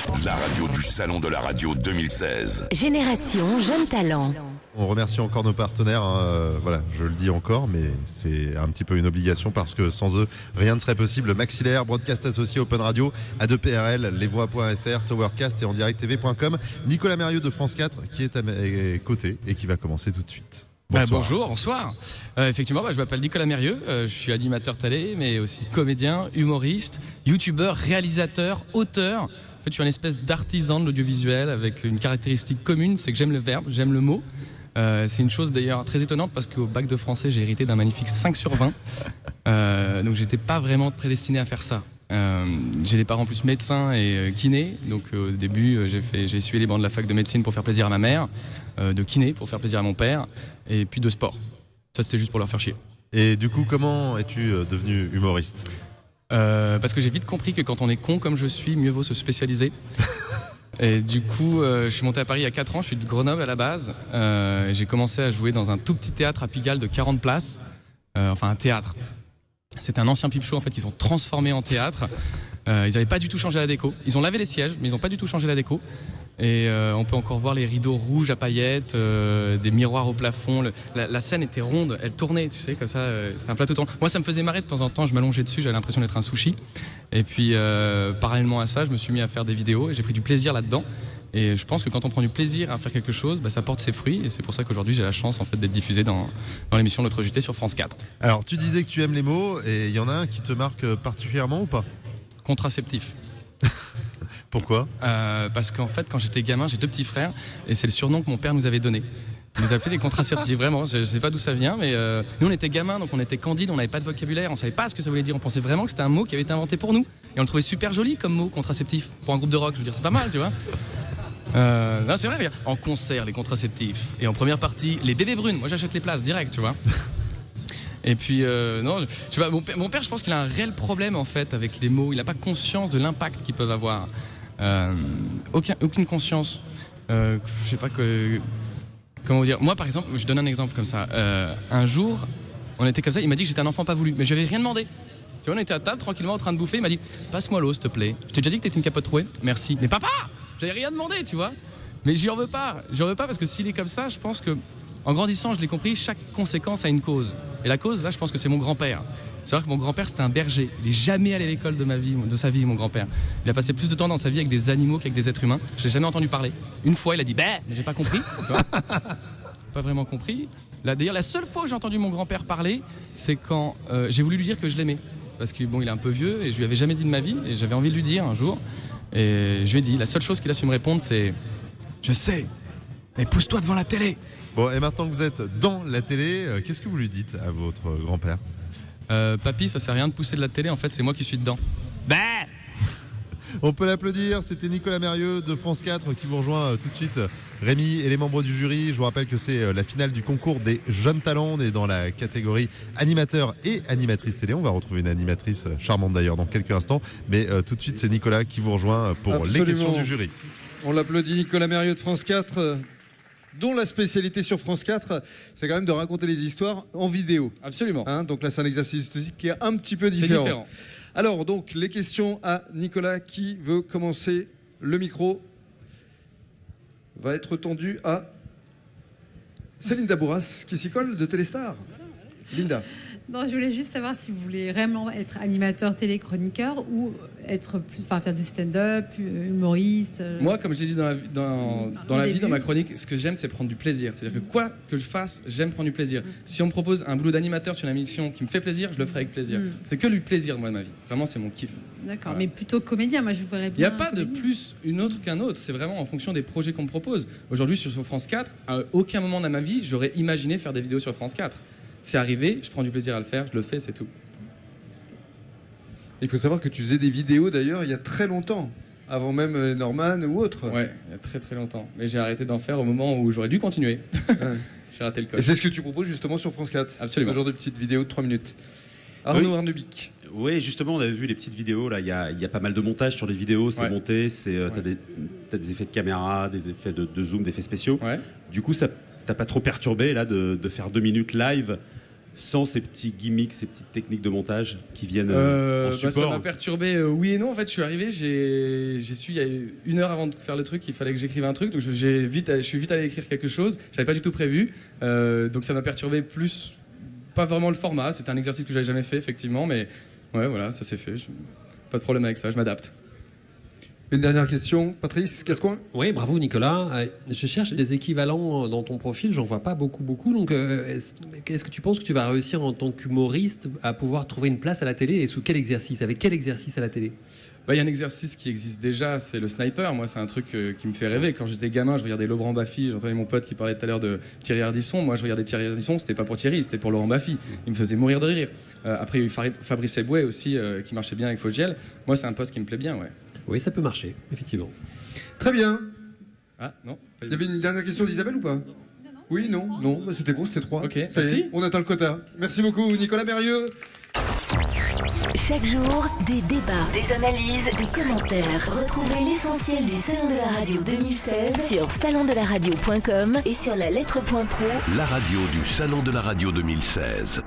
La radio du Salon de la Radio 2016. Génération Jeune Talent. On remercie encore nos partenaires, voilà, je le dis encore, mais c'est un petit peu une obligation parce que sans eux, rien ne serait possible. Maxillaire, Broadcast Associé, Open Radio, A2PRL, lesvoix.fr, Towercast et endirecttv.com. Nicolas Mérieux de France 4 qui est à mes côtés et qui va commencer tout de suite. Bonjour, bonsoir. Effectivement, je m'appelle Nicolas Mérieux, je suis animateur télé, mais aussi comédien, humoriste, youtubeur, réalisateur, auteur. En fait, je suis une espèce d'artisan de l'audiovisuel avec une caractéristique commune, c'est que j'aime le verbe, j'aime le mot. C'est une chose d'ailleurs très étonnante parce qu'au bac de français, j'ai hérité d'un magnifique 5 sur 20. Donc j'étais pas vraiment prédestiné à faire ça. J'ai des parents plus médecins et kinés. Donc au début, j'ai essuyé les bancs de la fac de médecine pour faire plaisir à ma mère, de kiné pour faire plaisir à mon père, et puis de sport. Ça, c'était juste pour leur faire chier. Et du coup, comment es-tu devenu humoriste ? Parce que j'ai vite compris que quand on est con comme je suis, mieux vaut se spécialiser. Et du coup, je suis monté à Paris il y a 4 ans, je suis de Grenoble à la base. J'ai commencé à jouer dans un tout petit théâtre à Pigalle de 40 places. Enfin, un théâtre. C'était un ancien pipe show en fait qu'ils ont transformé en théâtre. Ils n'avaient pas du tout changé la déco. Ils ont lavé les sièges, mais ils n'ont pas du tout changé la déco. Et on peut encore voir les rideaux rouges à paillettes, des miroirs au plafond. La scène était ronde, elle tournait, tu sais, comme ça. C'était un plateau tournant. Moi, ça me faisait marrer de temps en temps. Je m'allongeais dessus, j'avais l'impression d'être un sushi. Et puis, parallèlement à ça, je me suis mis à faire des vidéos et j'ai pris du plaisir là-dedans. Et je pense que quand on prend du plaisir à faire quelque chose, ça porte ses fruits. Et c'est pour ça qu'aujourd'hui, j'ai la chance en fait d'être diffusé dans l'émission L'Autre JT sur France 4. Alors, tu disais que tu aimes les mots et il y en a un qui te marque particulièrement ou pas ? Contraceptif. Pourquoi ? Parce qu'en fait, quand j'étais gamin, j'ai 2 petits frères et c'est le surnom que mon père nous avait donné. Il nous appelait les contraceptifs, vraiment. Je sais pas d'où ça vient, mais nous on était gamins, donc on était candides, on n'avait pas de vocabulaire, on savait pas ce que ça voulait dire. On pensait vraiment que c'était un mot qui avait été inventé pour nous et on le trouvait super joli comme mot, contraceptif. Pour un groupe de rock, je veux dire, c'est pas mal, tu vois. Non, c'est vrai, regarde. En concert, les contraceptifs et en première partie, les bébés brunes. Moi, j'achète les places direct, tu vois. Et puis, non, tu vois, mon père, je pense qu'il a un réel problème en fait avec les mots. Il n'a pas conscience de l'impact qu'ils peuvent avoir. Aucune conscience. Je sais pas comment dire. Moi, par exemple, je donne un exemple comme ça. Un jour, on était comme ça. Il m'a dit que j'étais un enfant pas voulu, mais je n'avais rien demandé. Tu vois, on était à table tranquillement en train de bouffer. Il m'a dit passe-moi l'eau, s'il te plaît. Je t'ai déjà dit que t'étais une capote trouée. Merci. Mais papa, j'avais rien demandé, tu vois. Mais je lui en veux pas. Je lui en veux pas parce que s'il est comme ça, je pense que en grandissant, je l'ai compris. Chaque conséquence a une cause. Et la cause, là, je pense que c'est mon grand-père. C'est vrai que mon grand-père, c'était un berger. Il n'est jamais allé à l'école de sa vie, mon grand-père. Il a passé plus de temps dans sa vie avec des animaux qu'avec des êtres humains. Je l'ai jamais entendu parler. Une fois, il a dit mais j'ai pas compris. Tu vois. Pas vraiment compris. Là, d'ailleurs, la seule fois où j'ai entendu mon grand-père parler, c'est quand j'ai voulu lui dire que je l'aimais. Parce que bon, il est un peu vieux et je lui avais jamais dit de ma vie. Et j'avais envie de lui dire un jour. Et je lui ai dit, la seule chose qu'il a su me répondre, c'est je sais, mais pousse-toi devant la télé. Bon, et maintenant que vous êtes dans la télé, qu'est-ce que vous lui dites à votre grand-père ? Papy, ça sert à rien de pousser de la télé, en fait, c'est moi qui suis dedans. Bah On peut l'applaudir, c'était Nicolas Mérieux de France 4 qui vous rejoint tout de suite. Rémi et les membres du jury, je vous rappelle que c'est la finale du concours des jeunes talents. On est dans la catégorie animateur et animatrice télé. On va retrouver une animatrice charmante d'ailleurs dans quelques instants. Mais tout de suite, c'est Nicolas qui vous rejoint pour Absolument. Les questions du jury. On l'applaudit, Nicolas Mérieux de France 4, dont la spécialité sur France 4, c'est quand même de raconter les histoires en vidéo. Absolument. Donc là, c'est un exercice qui est un petit peu différent. C'est différent. Alors, donc, les questions à Nicolas. Qui veut commencer? Le micro va être tendu à Céline Dabouras, qui s'y colle de Téléstar. Linda. Non, je voulais juste savoir si vous voulez vraiment être animateur téléchroniqueur ou être plus, faire du stand-up, humoriste. Moi, comme je l'ai dit dans ma chronique, ce que j'aime, c'est prendre du plaisir. C'est-à-dire que quoi que je fasse, j'aime prendre du plaisir. Si on me propose un boulot d'animateur sur une émission qui me fait plaisir, je le ferai avec plaisir. C'est que du plaisir, moi, de ma vie. Vraiment, c'est mon kiff. D'accord, voilà. Mais plutôt comédien, moi, je verrais bien. Il n'y a pas de plus une autre qu'un autre. C'est vraiment en fonction des projets qu'on me propose. Aujourd'hui, je suis sur France 4. À aucun moment dans ma vie, j'aurais imaginé faire des vidéos sur France 4. C'est arrivé, je prends du plaisir à le faire, je le fais, c'est tout. Il faut savoir que tu faisais des vidéos d'ailleurs il y a très longtemps, avant même Norman ou autre. Ouais, il y a très très longtemps. Mais j'ai arrêté d'en faire au moment où j'aurais dû continuer. Ouais. J'ai raté le coche. Et c'est ce que tu proposes justement sur France 4. Absolument. Ce genre de petites vidéos de 3 minutes. Arnaud Arnebic. Oui, justement, on avait vu les petites vidéos. Là, il y a pas mal de montage sur les vidéos. C'est monté, t'as des effets de caméra, des effets de zoom, des effets spéciaux. Ouais. Du coup, ça t'a pas trop perturbé là de faire 2 minutes live sans ces petits gimmicks, ces petites techniques de montage qui viennent en support? Ça m'a perturbé, oui et non. En fait, je suis arrivé, j'ai su il y a 1 heure avant de faire le truc, il fallait que j'écrive un truc, donc je suis vite allé écrire quelque chose. J'avais pas du tout prévu, donc ça m'a perturbé plus, pas vraiment le format. C'était un exercice que j'avais jamais fait effectivement, mais ouais, voilà, ça s'est fait. Pas de problème avec ça, je m'adapte. Une dernière question, Patrice Cascoin. Oui, bravo Nicolas. Je cherche des équivalents dans ton profil, j'en vois pas beaucoup. Donc, est-ce que tu penses que tu vas réussir en tant qu'humoriste à pouvoir trouver une place à la télé et sous quel exercice? Avec quel exercice à la télé? Il y a un exercice qui existe déjà, c'est le sniper. Moi, c'est un truc qui me fait rêver. Quand j'étais gamin, je regardais Laurent Baffy. J'entendais mon pote qui parlait tout à l'heure de Thierry Ardisson. Moi, je regardais Thierry Ardisson, c'était pas pour Thierry, c'était pour Laurent Baffy. Il me faisait mourir de rire. Après, il y a eu Fabrice Eboué aussi, qui marchait bien avec Fogiel. Moi, c'est un poste qui me plaît bien, ouais. Oui, ça peut marcher, effectivement. Très bien. Ah, non. Il y avait une dernière question d'Isabelle ou pas? Oui, non. Bah, c'était bon, c'était 3. Ok, ça merci. y est, on atteint le quota. Merci beaucoup, Nicolas Mérieux. Chaque jour, des débats, des analyses, des commentaires. Retrouvez l'essentiel du Salon de la Radio 2016 sur salondelaradio.com et sur la lettre.pro. La radio du Salon de la Radio 2016.